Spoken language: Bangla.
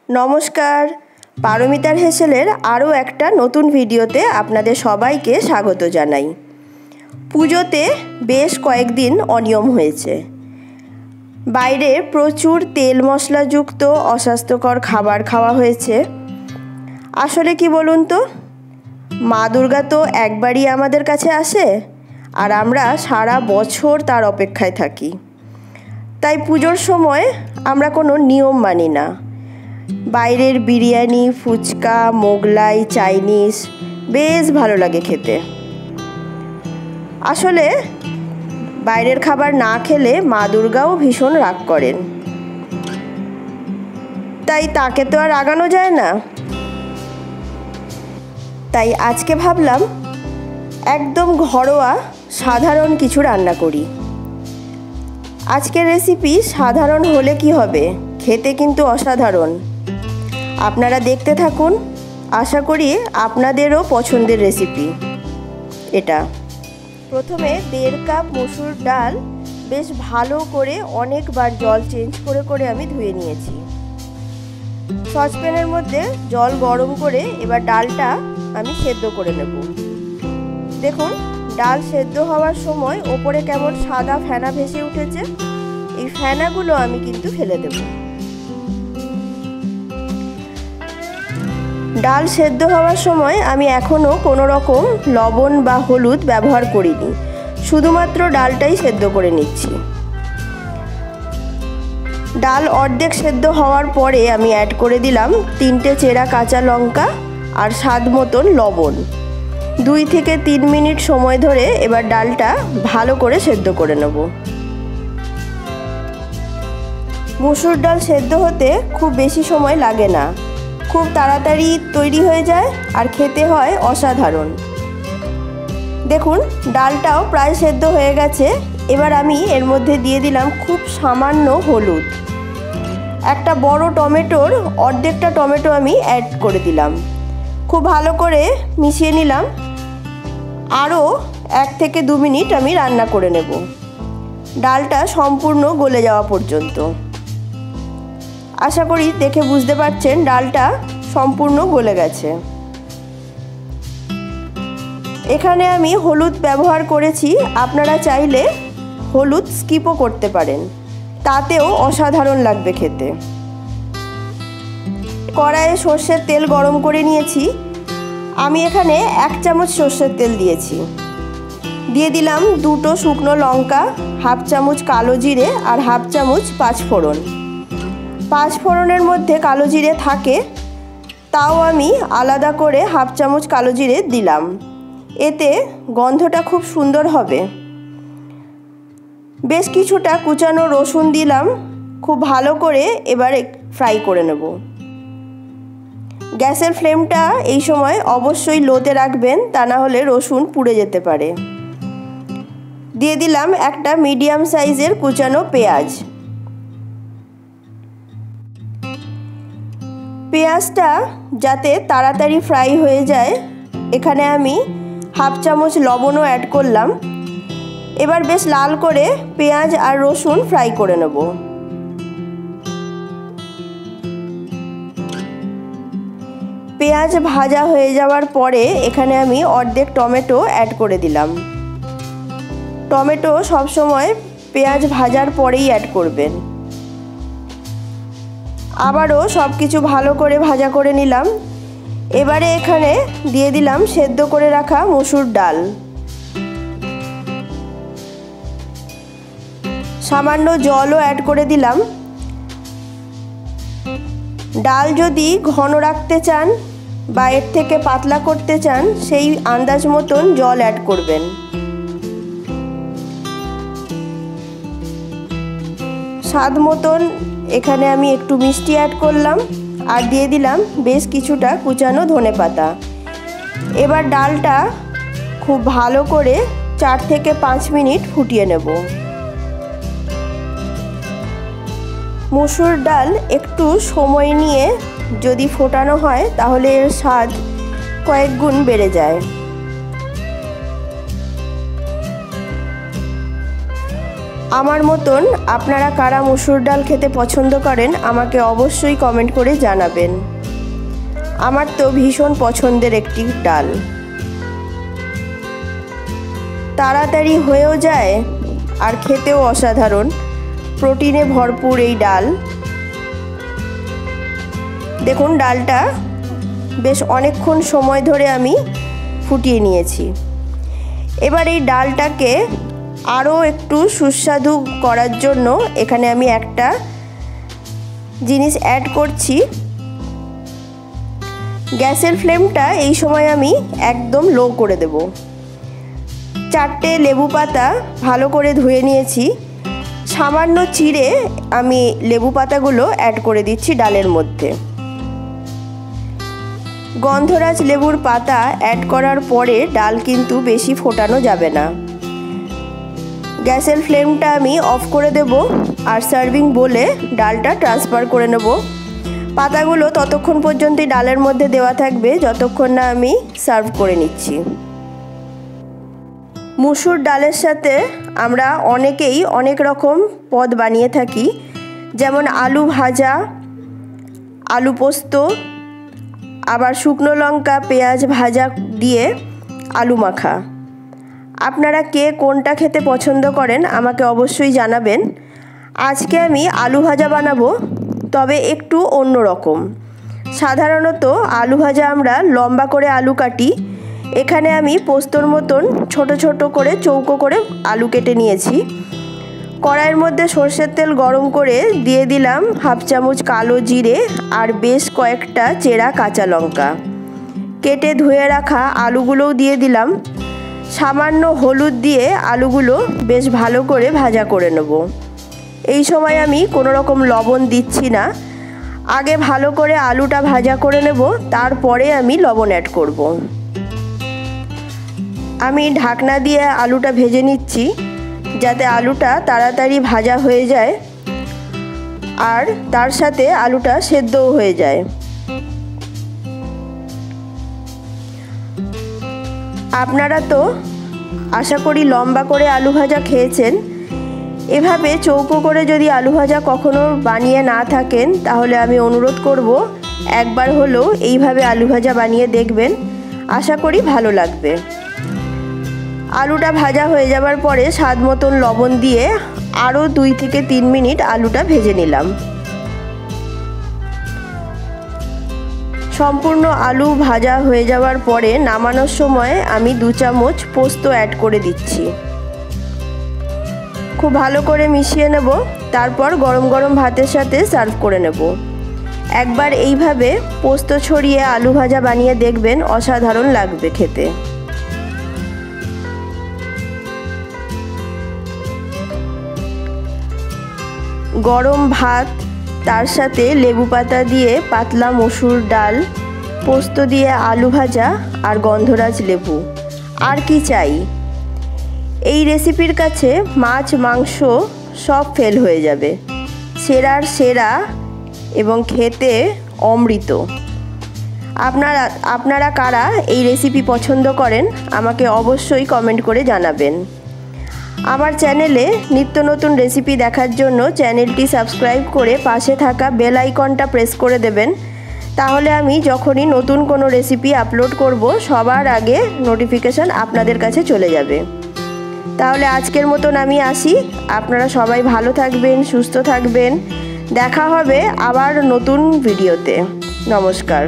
নমস্কার, পারমিতার হেসেলের আরও একটা নতুন ভিডিওতে আপনাদের সবাইকে স্বাগত জানাই। পুজোতে বেশ কয়েকদিন অনিয়ম হয়েছে। বাইরে প্রচুর তেল মশলাযুক্ত অস্বাস্থ্যকর খাবার খাওয়া হয়েছে। আসলে কি বলুন তো, মা দুর্গা তো একবারই আমাদের কাছে আসে, আর আমরা সারা বছর তার অপেক্ষায় থাকি। তাই পুজোর সময় আমরা কোনো নিয়ম মানি না। বাইরের বিরিয়ানি, ফুচকা, মোগলাই, চাইনিজ বেশ ভালো লাগে খেতে। আসলে বাইরের খাবার না খেলে মা দুর্গাও ভীষণ রাগ করেন, তাই তাকে তো আর রাগানো যায় না। তাই আজকে ভাবলাম একদম ঘরোয়া সাধারণ কিছু রান্না করি। আজকের রেসিপি সাধারণ হলে কি হবে, খেতে কিন্তু অসাধারণ। আপনারা দেখতে থাকুন, আশা করি আপনাদেরও পছন্দের রেসিপি এটা। প্রথমে 1.5 কাপ মসুর ডাল বেশ ভালো করে অনেকবার জল চেঞ্জ করে করে আমি ধুয়ে নিয়েছি। সসপ্যানের মধ্যে জল গরম করে এবার ডালটা আমি সেদ্ধ করে নেব। দেখুন, ডাল সেদ্ধ হওয়ার সময় ওপরে কেমন সাদা ফেনা ভেসে উঠেছে। এই ফেনাগুলো আমি কিন্তু ফেলে দেব। ডাল সেদ্ধ হওয়ার সময় আমি এখনও কোনো রকম লবণ বা হলুদ ব্যবহার করিনি, শুধুমাত্র ডালটাই সেদ্ধ করে নিচ্ছি। ডাল অর্ধেক সেদ্ধ হওয়ার পরে আমি অ্যাড করে দিলাম 3টে চেরা কাঁচা লঙ্কা আর স্বাদ মতন লবণ। 2 থেকে 3 মিনিট সময় ধরে এবার ডালটা ভালো করে সেদ্ধ করে নেব। মসুর ডাল সেদ্ধ হতে খুব বেশি সময় লাগে না, খুব তাড়াতাড়ি তৈরি হয়ে যায় আর খেতে হয় অসাধারণ। দেখুন, ডালটাও প্রায় সেদ্ধ হয়ে গেছে। এবার আমি এর মধ্যে দিয়ে দিলাম খুব সামান্য হলুদ। একটা বড় টমেটোর অর্ধেকটা টমেটো আমি অ্যাড করে দিলাম। খুব ভালো করে মিশিয়ে নিলাম। আরও 1 থেকে 2 মিনিট আমি রান্না করে নেব, ডালটা সম্পূর্ণ গলে যাওয়া পর্যন্ত। আশা করি দেখে বুঝতে পারছেন ডালটা সম্পূর্ণ গলে গেছে। এখানে আমি হলুদ ব্যবহার করেছি, আপনারা চাইলে হলুদ স্কিপও করতে পারেন, তাতেও অসাধারণ লাগবে খেতে। কড়াইয়ে সর্ষের তেল গরম করে নিয়েছি। আমি এখানে 1 চামচ সর্ষের তেল দিয়েছি। দিয়ে দিলাম 2টো শুকনো লঙ্কা, 1/2 চামচ কালো জিরে আর 1/2 চামচ পাঁচফোড়ন। পাঁচফোড়নের মধ্যে কালো জিরে থাকে, তাও আমি আলাদা করে 1/2 চামচ কালো জিরে দিলাম। এতে গন্ধটা খুব সুন্দর হবে। বেশ কিছুটা কুচানো রসুন দিলাম। খুব ভালো করে এবার ফ্রাই করে নেব। গ্যাসের ফ্লেমটা এই সময় অবশ্যই লোতে রাখবেন, তা না হলে রসুন পুড়ে যেতে পারে। দিয়ে দিলাম একটা মিডিয়াম সাইজের কুচানো পেঁয়াজ। পেঁয়াজটা যাতে তাড়াতাড়ি ফ্রাই হয়ে যায়, এখানে আমি 1/2 চামচ লবণও অ্যাড করলাম। এবার বেশ লাল করে পেঁয়াজ আর রসুন ফ্রাই করে নেব। পেঁয়াজ ভাজা হয়ে যাওয়ার পরে এখানে আমি অর্ধেক টমেটো অ্যাড করে দিলাম। টমেটো সবসময় পেঁয়াজ ভাজার পরেই অ্যাড করবেন। আবারও সব কিছু ভালো করে ভাজা করে নিলাম। এবারে এখানে দিয়ে দিলাম সেদ্ধ করে রাখা মসুর ডাল। সামান্য জলও অ্যাড করে দিলাম। ডাল যদি ঘন রাখতে চান বা এর থেকে পাতলা করতে চান, সেই আন্দাজ মতন জল অ্যাড করবেন। স্বাদ মতন এখানে আমি একটু মিষ্টি অ্যাড করলাম আর দিয়ে দিলাম বেশ কিছুটা কুচানো ধনেপাতা। এবার ডালটা খুব ভালো করে 4 থেকে 5 মিনিট ফুটিয়ে নেব। মসুর ডাল একটু সময় নিয়ে যদি ফোটানো হয় তাহলে এর স্বাদ কয়েক গুণ বেড়ে যায়। আমার মতন আপনারা কারা মসুর ডাল খেতে পছন্দ করেন আমাকে অবশ্যই কমেন্ট করে জানাবেন। আমার তো ভীষণ পছন্দের একটি ডাল, তাড়াতাড়ি হয়েও যায় আর খেতেও অসাধারণ, প্রোটিনে ভরপুর এই ডাল। দেখুন ডালটা বেশ অনেকক্ষণ সময় ধরে আমি ফুটিয়ে নিয়েছি। এবার এই ডালটাকে আরও একটু সুস্বাদু করার জন্য এখানে আমি একটা জিনিস অ্যাড করছি। গ্যাসের ফ্লেমটা এই সময় আমি একদম লো করে দেব। 4টে লেবু পাতা ভালো করে ধুয়ে নিয়েছি, সামান্য চিড়ে আমি লেবু পাতাগুলো অ্যাড করে দিচ্ছি ডালের মধ্যে। গন্ধরাজ লেবুর পাতা অ্যাড করার পরে ডাল কিন্তু বেশি ফোটানো যাবে না। গ্যাসের ফ্লেমটা আমি অফ করে দেব আর সার্ভিং বলে ডালটা ট্রান্সফার করে নেব। পাতাগুলো ততক্ষণ পর্যন্তই ডালের মধ্যে দেওয়া থাকবে যতক্ষণ না আমি সার্ভ করে নিচ্ছি। মুসুর ডালের সাথে আমরা অনেকেই অনেক রকম পদ বানিয়ে থাকি, যেমন আলু ভাজা, আলু পোস্ত, আবার শুকনো লঙ্কা পেঁয়াজ ভাজা দিয়ে আলু মাখা। আপনারা কে কোনটা খেতে পছন্দ করেন আমাকে অবশ্যই জানাবেন। আজকে আমি আলু ভাজা বানাবো, তবে একটু অন্য রকম। সাধারণত আলু ভাজা আমরা লম্বা করে আলু কাটি, এখানে আমি পোস্তর মতন ছোট ছোট করে চৌকো করে আলু কেটে নিয়েছি। কড়াইয়ের মধ্যে সর্ষের তেল গরম করে দিয়ে দিলাম 1/2 চামচ কালো জিরে আর বেশ কয়েকটা চেরা কাঁচা লঙ্কা। কেটে ধুয়ে রাখা আলুগুলোও দিয়ে দিলাম। সামান্য হলুদ দিয়ে আলুগুলো বেশ ভালো করে ভাজা করে নেব। এই সময় আমি কোনো রকম লবণ দিচ্ছি না, আগে ভালো করে আলুটা ভাজা করে নেব, তারপরে আমি লবণ অ্যাড করব। আমি ঢাকনা দিয়ে আলুটা ভেজে নিচ্ছি যাতে আলুটা তাড়াতাড়ি ভাজা হয়ে যায় আর তার সাথে আলুটা সেদ্ধও হয়ে যায়। আপনারা তো আশা করি লম্বা করে আলু ভাজা খেয়েছেন। এভাবে চৌকো করে যদি আলু ভাজা কখনো বানিয়ে না থাকেন তাহলে আমি অনুরোধ করব একবার হলেও এইভাবে আলু ভাজা বানিয়ে দেখবেন, আশা করি ভালো লাগবে। আলুটা ভাজা হয়ে যাবার পরে স্বাদ মতন লবণ দিয়ে আরও 2 থেকে 3 মিনিট আলুটা ভেজে নিলাম। সম্পূর্ণ আলু ভাজা হয়ে যাওয়ার পরে নামানোর সময় আমি 2 চামচ পোস্ত অ্যাড করে দিচ্ছি। খুব ভালো করে মিশিয়ে নেব, তারপর গরম গরম ভাতের সাথে সার্ভ করে নেব। একবার এইভাবে পোস্ত ছড়িয়ে আলু ভাজা বানিয়ে দেখবেন, অসাধারণ লাগবে খেতে। গরম ভাত, তার সাথে লেবু পাতা দিয়ে পাতলা মসুর ডাল, পোস্ত দিয়ে আলু ভাজা আর গন্ধরাজ লেবু, আর কি চাই। এই রেসিপির কাছে মাছ মাংস সব ফেল হয়ে যাবে, সেরার সেরা এবং খেতে অমৃত। আপনারা কারা এই রেসিপি পছন্দ করেন আমাকে অবশ্যই কমেন্ট করে জানাবেন। আমার চ্যানেলে নিত্য নতুন রেসিপি দেখার জন্য চ্যানেলটি সাবস্ক্রাইব করে পাশে থাকা বেল আইকনটা প্রেস করে দেবেন, তাহলে আমি যখনই নতুন কোনো রেসিপি আপলোড করব সবার আগে নোটিফিকেশান আপনাদের কাছে চলে যাবে। তাহলে আজকের মতন আমি আসি, আপনারা সবাই ভালো থাকবেন, সুস্থ থাকবেন। দেখা হবে আবার নতুন ভিডিওতে। নমস্কার।